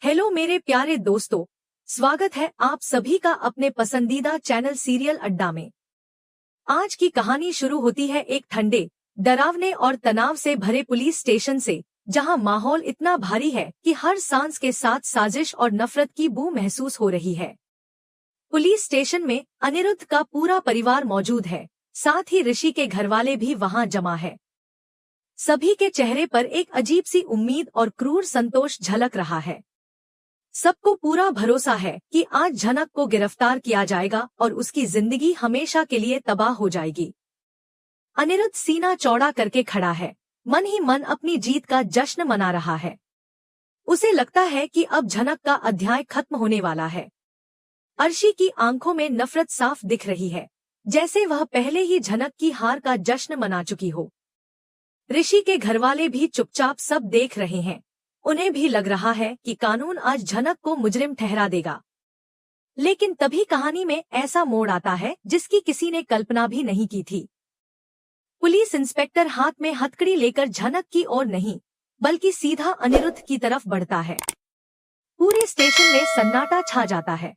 Hello मेरे प्यारे दोस्तों, स्वागत है आप सभी का अपने पसंदीदा चैनल सीरियल अड्डा में। आज की कहानी शुरू होती है एक ठंडे, डरावने और तनाव से भरे पुलिस स्टेशन से, जहां माहौल इतना भारी है कि हर सांस के साथ साजिश और नफरत की बू महसूस हो रही है। पुलिस स्टेशन में अनिरुद्ध का पूरा परिवार मौजूद है, साथ ही ऋषि के घरवाले भी वहां जमा है। सभी के चेहरे पर एक अजीब सी उम्मीद और क्रूर संतोष झलक रहा है। सबको पूरा भरोसा है कि आज झनक को गिरफ्तार किया जाएगा और उसकी जिंदगी हमेशा के लिए तबाह हो जाएगी। अनिरुद्ध सीना चौड़ा करके खड़ा है, मन ही मन अपनी जीत का जश्न मना रहा है। उसे लगता है कि अब झनक का अध्याय खत्म होने वाला है। अर्शी की आंखों में नफरत साफ दिख रही है, जैसे वह पहले ही झनक की हार का जश्न मना चुकी हो। ऋषि के घरवाले भी चुपचाप सब देख रहे हैं। उन्हें भी लग रहा है कि कानून आज झनक को मुजरिम ठहरा देगा। लेकिन तभी कहानी में ऐसा मोड़ आता है जिसकी किसी ने कल्पना भी नहीं की थी। पुलिस इंस्पेक्टर हाथ में हथकड़ी लेकर झनक की ओर नहीं, बल्कि सीधा अनिरुद्ध की तरफ बढ़ता है। पूरे स्टेशन में सन्नाटा छा जाता है।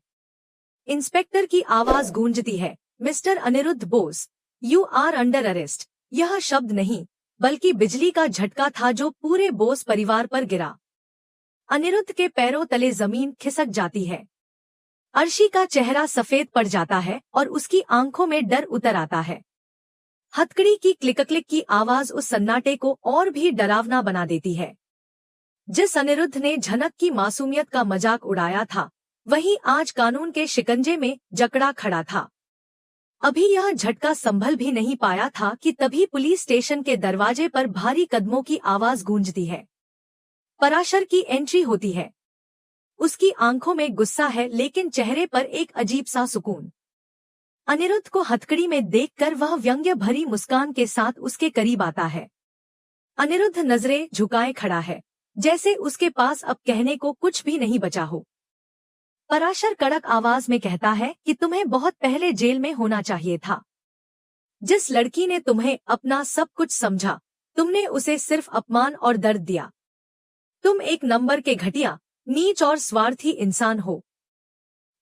इंस्पेक्टर की आवाज गूंजती है, mister Anirudh Bose, you are under arrest. यह शब्द नहीं, बल्कि बिजली का झटका था जो पूरे बोस परिवार पर गिरा। अनिरुद्ध के पैरों तले जमीन खिसक जाती है। अर्शी का चेहरा सफेद पड़ जाता है और उसकी आंखों में डर उतर आता है। हथकड़ी की क्लिक क्लिक की आवाज उस सन्नाटे को और भी डरावना बना देती है। जिस अनिरुद्ध ने झनक की मासूमियत का मजाक उड़ाया था, वही आज कानून के शिकंजे में जकड़ा खड़ा था। अभी यह झटका संभल भी नहीं पाया था कि तभी पुलिस स्टेशन के दरवाजे पर भारी कदमों की आवाज गूंजती है। पराशर की एंट्री होती है। उसकी आंखों में गुस्सा है, लेकिन चेहरे पर एक अजीब सा सुकून। अनिरुद्ध को हथकड़ी में देखकर वह व्यंग्य भरी मुस्कान के साथ उसके करीब आता है। अनिरुद्ध नजरें झुकाए खड़ा है, जैसे उसके पास अब कहने को कुछ भी नहीं बचा हो। पराशर कड़क आवाज में कहता है कि तुम्हें बहुत पहले जेल में होना चाहिए था। जिस लड़की ने तुम्हें अपना सब कुछ समझा, तुमने उसे सिर्फ अपमान और दर्द दिया। तुम एक नंबर के घटिया, नीच और स्वार्थी इंसान हो।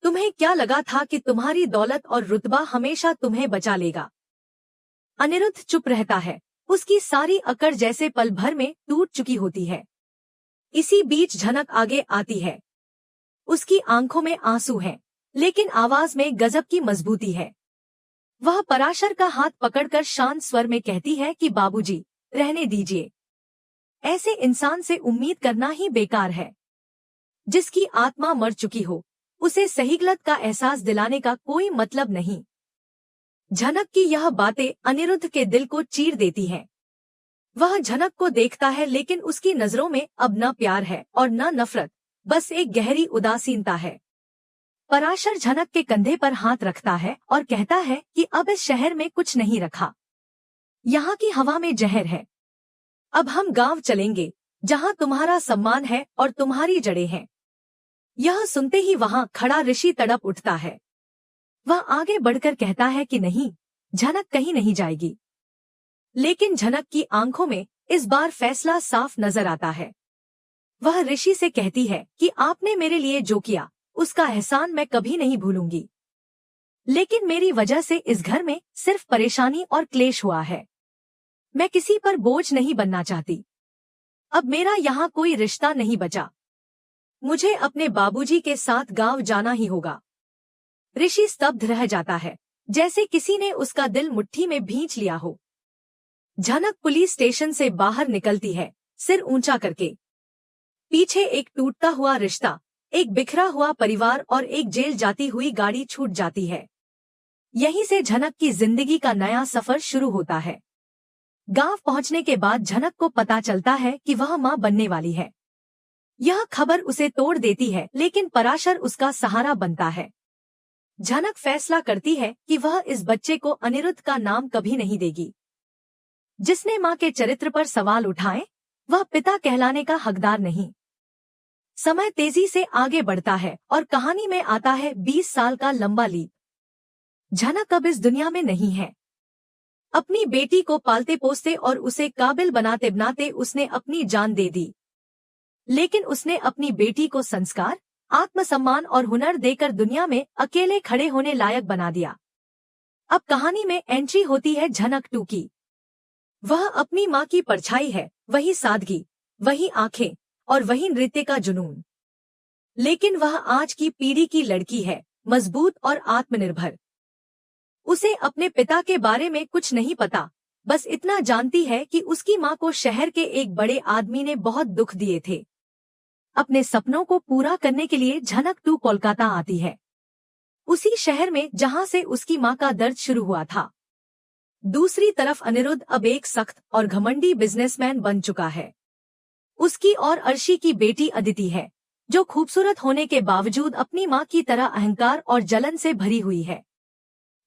तुम्हें क्या लगा था कि तुम्हारी दौलत और रुतबा हमेशा तुम्हें बचा लेगा? अनिरुद्ध चुप रहता है, उसकी सारी अकड़ जैसे पल भर में टूट चुकी होती है। इसी बीच झनक आगे आती है। उसकी आंखों में आंसू हैं, लेकिन आवाज में गजब की मजबूती है। वह पराशर का हाथ पकड़कर शांत स्वर में कहती है कि बाबूजी, रहने दीजिए। ऐसे इंसान से उम्मीद करना ही बेकार है। जिसकी आत्मा मर चुकी हो, उसे सही गलत का एहसास दिलाने का कोई मतलब नहीं। झनक की यह बातें अनिरुद्ध के दिल को चीर देती हैं। वह झनक को देखता है, लेकिन उसकी नजरों में अब न प्यार है और न नफरत, बस एक गहरी उदासीनता है। पराशर झनक के कंधे पर हाथ रखता है और कहता है कि अब इस शहर में कुछ नहीं रखा। यहाँ की हवा में जहर है। अब हम गांव चलेंगे, जहाँ तुम्हारा सम्मान है और तुम्हारी जड़ें हैं। यह सुनते ही वहाँ खड़ा ऋषि तड़प उठता है। वह आगे बढ़कर कहता है कि नहीं, झनक कहीं नहीं जाएगी। लेकिन झनक की आंखों में इस बार फैसला साफ नजर आता है। वह ऋषि से कहती है कि आपने मेरे लिए जो किया, उसका एहसान मैं कभी नहीं भूलूंगी। लेकिन मेरी वजह से इस घर में सिर्फ परेशानी और क्लेश हुआ है। मैं किसी पर बोझ नहीं बनना चाहती। अब मेरा यहाँ कोई रिश्ता नहीं बचा। मुझे अपने बाबूजी के साथ गांव जाना ही होगा। ऋषि स्तब्ध रह जाता है, जैसे किसी ने उसका दिल मुट्ठी में भींच लिया हो। झनक पुलिस स्टेशन से बाहर निकलती है, सिर ऊंचा करके। पीछे एक टूटता हुआ रिश्ता, एक बिखरा हुआ परिवार और एक जेल जाती हुई गाड़ी छूट जाती है। यहीं से झनक की जिंदगी का नया सफर शुरू होता है। गांव पहुंचने के बाद झनक को पता चलता है कि वह मां बनने वाली है। यह खबर उसे तोड़ देती है, लेकिन पराशर उसका सहारा बनता है। झनक फैसला करती है कि वह इस बच्चे को अनिरुद्ध का नाम कभी नहीं देगी। जिसने मां के चरित्र पर सवाल उठाए, वह पिता कहलाने का हकदार नहीं। समय तेजी से आगे बढ़ता है और कहानी में आता है 20 साल का लंबा लीप। झनक अब इस दुनिया में नहीं है। अपनी बेटी को पालते पोसते और उसे काबिल बनाते बनाते उसने अपनी जान दे दी। लेकिन उसने अपनी बेटी को संस्कार, आत्मसम्मान और हुनर देकर दुनिया में अकेले खड़े होने लायक बना दिया। अब कहानी में एंट्री होती है झनक 2 की। वह अपनी माँ की परछाई है, वही सादगी, वही आंखें और वही नृत्य का जुनून। लेकिन वह आज की पीढ़ी की लड़की है, मजबूत और आत्मनिर्भर। उसे अपने पिता के बारे में कुछ नहीं पता, बस इतना जानती है कि उसकी माँ को शहर के एक बड़े आदमी ने बहुत दुख दिए थे। अपने सपनों को पूरा करने के लिए झनक 2 कोलकाता आती है, उसी शहर में जहां से उसकी माँ का दर्द शुरू हुआ था। दूसरी तरफ अनिरुद्ध अब एक सख्त और घमंडी बिजनेसमैन बन चुका है। उसकी और अर्शी की बेटी अदिति है, जो खूबसूरत होने के बावजूद अपनी माँ की तरह अहंकार और जलन से भरी हुई है।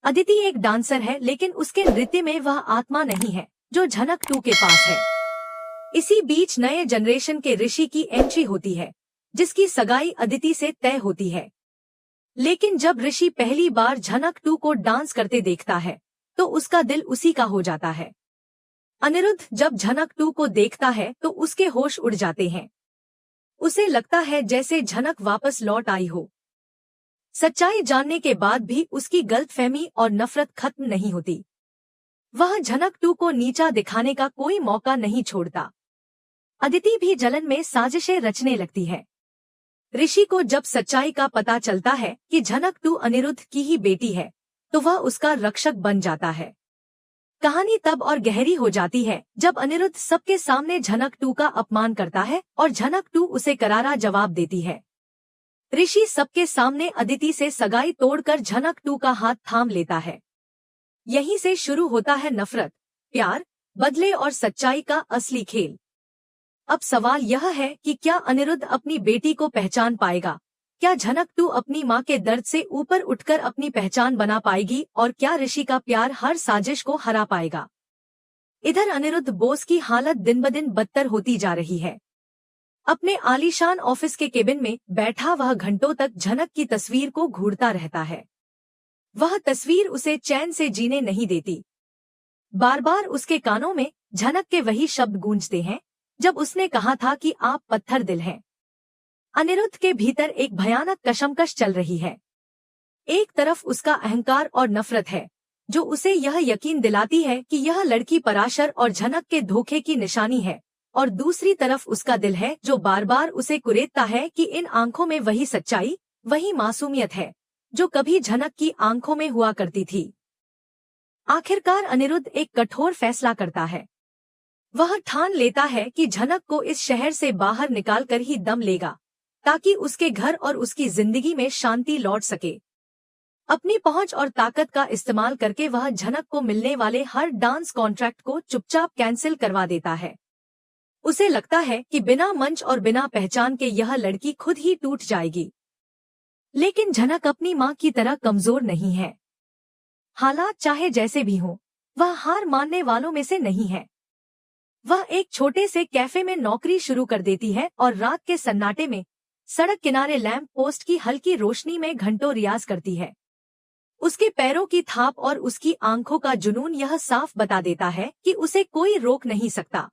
अदिति एक डांसर है, लेकिन उसके नृत्य में वह आत्मा नहीं है जो झनक 2 के पास है। इसी बीच नए जनरेशन के ऋषि की एंट्री होती है, जिसकी सगाई अदिति से तय होती है। लेकिन जब ऋषि पहली बार झनक 2 को डांस करते देखता है तो उसका दिल उसी का हो जाता है। अनिरुद्ध जब झनक 2 को देखता है तो उसके होश उड़ जाते हैं। उसे लगता है जैसे झनक वापस लौट आई हो। सच्चाई जानने के बाद भी उसकी गलतफहमी और नफरत खत्म नहीं होती। वह झनक 2 को नीचा दिखाने का कोई मौका नहीं छोड़ता। अदिति भी जलन में साजिशें रचने लगती है। ऋषि को जब सच्चाई का पता चलता है कि झनक 2 अनिरुद्ध की ही बेटी है, तो वह उसका रक्षक बन जाता है। कहानी तब और गहरी हो जाती है जब अनिरुद्ध सबके सामने झनक 2 का अपमान करता है और झनक 2 उसे करारा जवाब देती है। ऋषि सबके सामने अदिति से सगाई तोड़कर झनक 2 का हाथ थाम लेता है। यहीं से शुरू होता है नफरत, प्यार, बदले और सच्चाई का असली खेल। अब सवाल यह है कि क्या अनिरुद्ध अपनी बेटी को पहचान पाएगा? क्या झनक 2 अपनी माँ के दर्द से ऊपर उठकर अपनी पहचान बना पाएगी? और क्या ऋषि का प्यार हर साजिश को हरा पाएगा? इधर अनिरुद्ध बोस की हालत दिन ब दिन बदतर होती जा रही है। अपने आलीशान ऑफिस के केबिन में बैठा वह घंटों तक झनक की तस्वीर को घूरता रहता है। वह तस्वीर उसे चैन से जीने नहीं देती। बार बार उसके कानों में झनक के वही शब्द गूंजते हैं जब उसने कहा था कि आप पत्थर दिल हैं। अनिरुद्ध के भीतर एक भयानक कशमकश चल रही है। एक तरफ उसका अहंकार और नफरत है, जो उसे यह यकीन दिलाती है कि यह लड़की पराशर और झनक के धोखे की निशानी है, और दूसरी तरफ उसका दिल है जो बार बार उसे कुरेदता है कि इन आंखों में वही सच्चाई, वही मासूमियत है जो कभी झनक की आंखों में हुआ करती थी। आखिरकार अनिरुद्ध एक कठोर फैसला करता है। वह ठान लेता है कि झनक को इस शहर से बाहर निकालकर ही दम लेगा, ताकि उसके घर और उसकी जिंदगी में शांति लौट सके। अपनी पहुंच और ताकत का इस्तेमाल करके वह झनक को मिलने वाले हर डांस कॉन्ट्रैक्ट को चुपचाप कैंसिल करवा देता है। उसे लगता है कि बिना मंच और बिना पहचान के यह लड़की खुद ही टूट जाएगी। लेकिन झनक अपनी माँ की तरह कमजोर नहीं है। हालात चाहे जैसे भी हों, वह हार मानने वालों में से नहीं है। वह एक छोटे से कैफे में नौकरी शुरू कर देती है और रात के सन्नाटे में सड़क किनारे लैंप पोस्ट की हल्की रोशनी में घंटों रियाज करती है। उसके पैरों की थाप और उसकी आंखों का जुनून यह साफ बता देता है कि उसे कोई रोक नहीं सकता।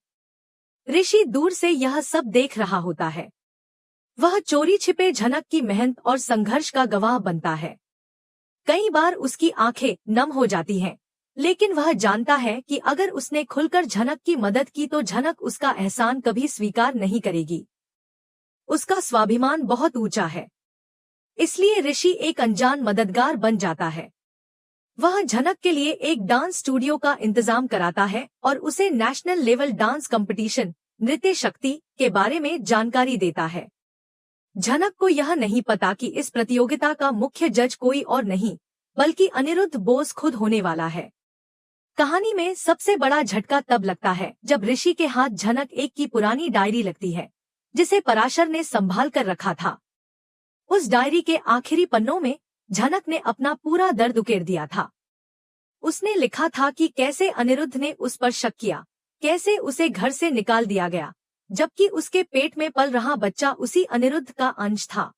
ऋषि दूर से यह सब देख रहा होता है। वह चोरी छिपे झनक की मेहनत और संघर्ष का गवाह बनता है। कई बार उसकी आंखें नम हो जाती हैं, लेकिन वह जानता है कि अगर उसने खुलकर झनक की मदद की तो झनक उसका एहसान कभी स्वीकार नहीं करेगी। उसका स्वाभिमान बहुत ऊंचा है, इसलिए ऋषि एक अनजान मददगार बन जाता है। वह झनक के लिए एक डांस स्टूडियो का इंतजाम कराता है और उसे नेशनल लेवल डांस कंपटीशन नृत्य शक्ति के बारे में जानकारी देता है। झनक को यह नहीं पता कि इस प्रतियोगिता का मुख्य जज कोई और नहीं बल्कि अनिरुद्ध बोस खुद होने वाला है। कहानी में सबसे बड़ा झटका तब लगता है जब ऋषि के हाथ झनक एक की पुरानी डायरी लगती है, जिसे पराशर ने संभाल कर रखा था। उस डायरी के आखिरी पन्नों में झनक ने अपना पूरा दर्द उकेड़ दिया था। उसने लिखा था कि कैसे अनिरुद्ध ने उस पर शक किया, कैसे उसे घर से निकाल दिया गया, जबकि उसके पेट में पल रहा बच्चा उसी अनिरुद्ध का अंश था।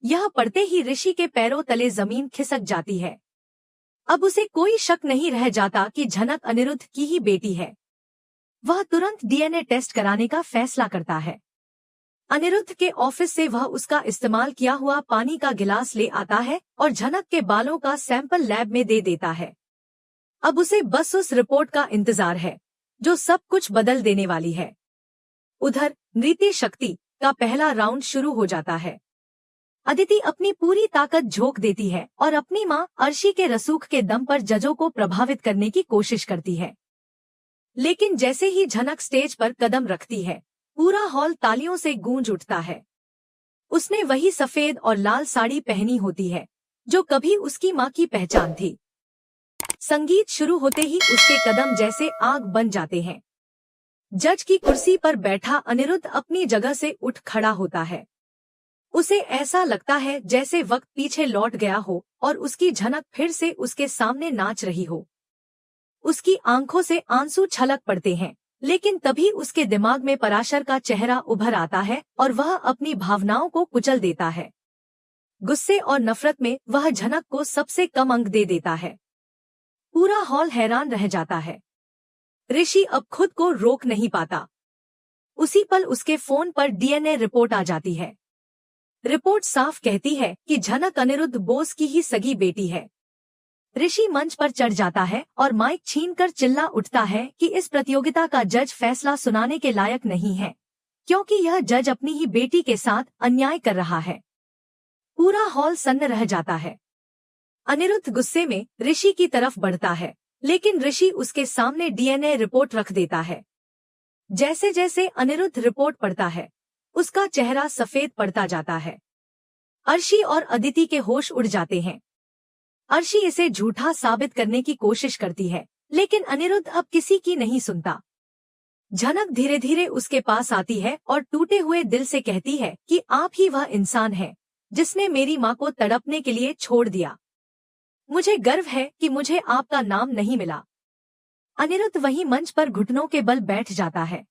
यह पढ़ते ही ऋषि के पैरों तले जमीन खिसक जाती है। अब उसे कोई शक नहीं रह जाता कि झनक अनिरुद्ध की ही बेटी है। वह तुरंत डीएनए टेस्ट कराने का फैसला करता है। अनिरुद्ध के ऑफिस से वह उसका इस्तेमाल किया हुआ पानी का गिलास ले आता है और झनक के बालों का सैंपल लैब में दे देता है। अब उसे बस उस रिपोर्ट का इंतजार है जो सब कुछ बदल देने वाली है। उधर नृत्य शक्ति का पहला राउंड शुरू हो जाता है। अदिति अपनी पूरी ताकत झोंक देती है और अपनी मां अर्शी के रसूख के दम पर जजों को प्रभावित करने की कोशिश करती है। लेकिन जैसे ही झनक स्टेज पर कदम रखती है, पूरा हॉल तालियों से गूंज उठता है। उसने वही सफेद और लाल साड़ी पहनी होती है जो कभी उसकी मां की पहचान थी। संगीत शुरू होते ही उसके कदम जैसे आग बन जाते हैं। जज की कुर्सी पर बैठा अनिरुद्ध अपनी जगह से उठ खड़ा होता है। उसे ऐसा लगता है जैसे वक्त पीछे लौट गया हो और उसकी झनक फिर से उसके सामने नाच रही हो। उसकी आंखों से आंसू छलक पड़ते हैं, लेकिन तभी उसके दिमाग में पराशर का चेहरा उभर आता है और वह अपनी भावनाओं को कुचल देता है। गुस्से और नफरत में वह झनक को सबसे कम अंक दे देता है। पूरा हॉल हैरान रह जाता है। ऋषि अब खुद को रोक नहीं पाता। उसी पल उसके फोन पर डीएनए रिपोर्ट आ जाती है। रिपोर्ट साफ कहती है कि झनक अनिरुद्ध बोस की ही सगी बेटी है। ऋषि मंच पर चढ़ जाता है और माइक छीनकर चिल्ला उठता है कि इस प्रतियोगिता का जज फैसला सुनाने के लायक नहीं है, क्योंकि यह जज अपनी ही बेटी के साथ अन्याय कर रहा है। पूरा हॉल सन्न रह जाता है। अनिरुद्ध गुस्से में ऋषि की तरफ बढ़ता है, लेकिन ऋषि उसके सामने डीएनए रिपोर्ट रख देता है। जैसे जैसे अनिरुद्ध रिपोर्ट पढ़ता है, उसका चेहरा सफेद पड़ता जाता है। अर्शी और अदिति के होश उड़ जाते हैं। अर्शी इसे झूठा साबित करने की कोशिश करती है, लेकिन अनिरुद्ध अब किसी की नहीं सुनता। झनक धीरे धीरे उसके पास आती है और टूटे हुए दिल से कहती है कि आप ही वह इंसान है जिसने मेरी मां को तड़पने के लिए छोड़ दिया। मुझे गर्व है कि मुझे आपका नाम नहीं मिला। अनिरुद्ध वहीं मंच पर घुटनों के बल बैठ जाता है।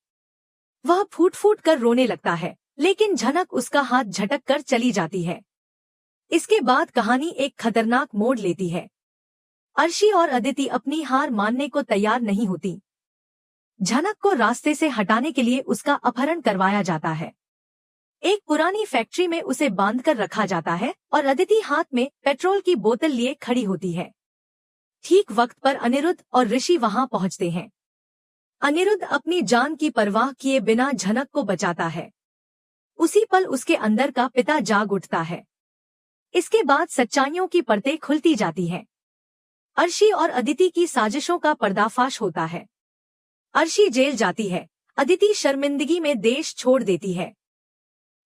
वह फूट फूट कर रोने लगता है, लेकिन झनक उसका हाथ झटक कर चली जाती है। इसके बाद कहानी एक खतरनाक मोड़ लेती है। अर्शी और अदिति अपनी हार मानने को तैयार नहीं होती। झनक को रास्ते से हटाने के लिए उसका अपहरण करवाया जाता है। एक पुरानी फैक्ट्री में उसे बांधकर रखा जाता है और अदिति हाथ में पेट्रोल की बोतल लिए खड़ी होती है। ठीक वक्त पर अनिरुद्ध और ऋषि वहां पहुंचते हैं। अनिरुद्ध अपनी जान की परवाह किए बिना झनक को बचाता है। उसी पल उसके अंदर का पिता जाग उठता है। इसके बाद सच्चाइयों की परतें खुलती जाती हैं। अर्शी और अदिति की साजिशों का पर्दाफाश होता है। अर्शी जेल जाती है। अदिति शर्मिंदगी में देश छोड़ देती है।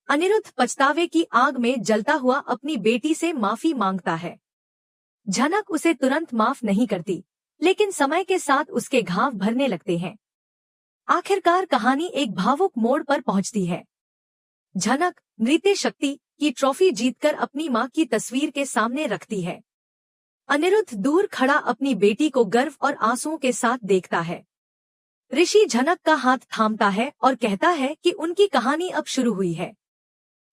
अनिरुद्ध पछतावे की आग में जलता हुआ अपनी बेटी से माफी मांगता है। झनक उसे तुरंत माफ नहीं करती, लेकिन समय के साथ उसके घाव भरने लगते हैं। आखिरकार कहानी एक भावुक मोड़ पर पहुंचती है। झनक नृत्य शक्ति की ट्रॉफी जीतकर अपनी मां की तस्वीर के सामने रखती है। अनिरुद्ध दूर खड़ा अपनी बेटी को गर्व और आंसुओं के साथ देखता है। ऋषि झनक का हाथ थामता है और कहता है कि उनकी कहानी अब शुरू हुई है।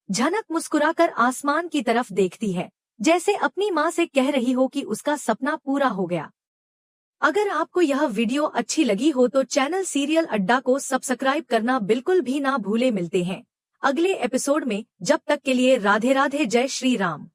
झनक मुस्कुराकर आसमान की तरफ देखती है, जैसे अपनी मां से कह रही हो कि उसका सपना पूरा हो गया। अगर आपको यह वीडियो अच्छी लगी हो तो चैनल सीरियल अड्डा को सब्सक्राइब करना बिल्कुल भी ना भूले। मिलते हैं अगले एपिसोड में। जब तक के लिए राधे राधे, जय श्री राम।